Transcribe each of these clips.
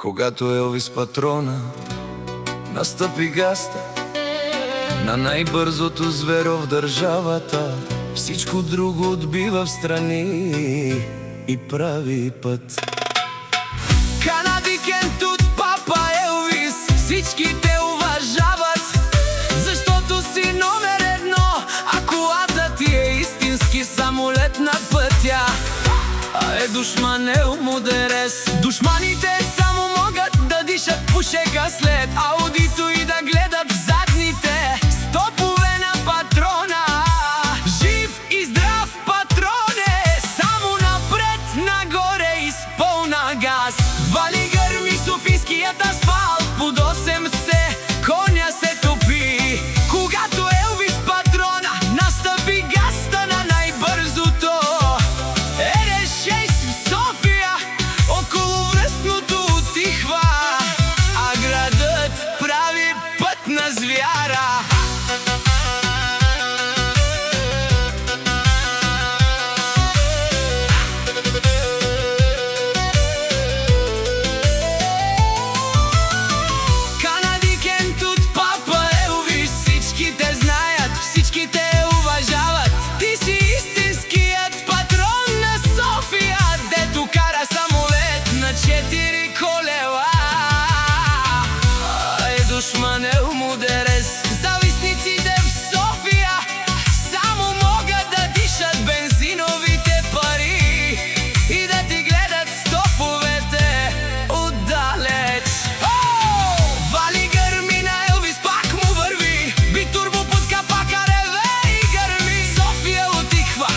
Когато Елвис Патрона настъпи гаста на най-бързото зверо в държавата, всичко друго отбива в страни и прави път. Канадикен тут папа Елвис, всички те уважават, защото си номер едно, а колата ти е истински самолет на пътя. А душманел мудерес, душманите само могат да дишат пушека след аудито и да гледат в задните стопове на Патрона. Жив и здрав, Патроне, само напред, нагоре и с пълна газ. Вали гърми софийският асфалт, под 80 коня се топи. Когато Елвис Патрона настъпи гаста на най-бързото на звяра. Канадикен тут папа Елвис, всички те знаят, всички те уважават. Ти си истинският патрон на София, дето кара самолет на 4 колела. Душманел мудерес, завистниците в София само могат да дишат бензиновите пари и да ти гледат стоповете отдалеч. Вали гърми на Елвис, пак му върви, би турбо под капака, реве и гърми. София отихва,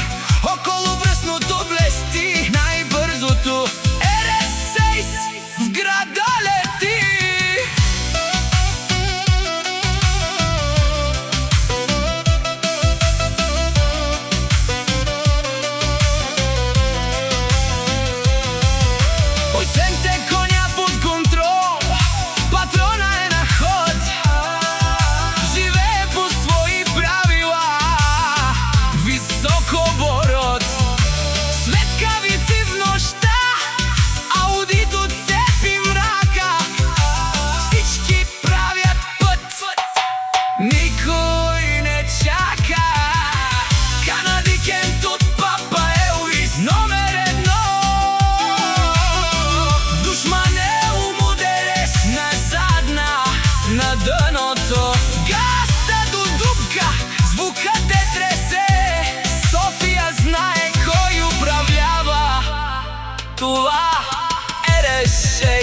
около връстното блести, най-бързото РС-6 в града лети. Коня под контрол, Патрона е на ход, живее по свои правила, висок оборот. Светкавици в нощта, аудит от цепи мрака, всички правят път, никой не чака. Канадикен тут папа Елвис, номер едно. На дъното, газта до дупка, звукът те тресе. София знае кой управлява, това е решение.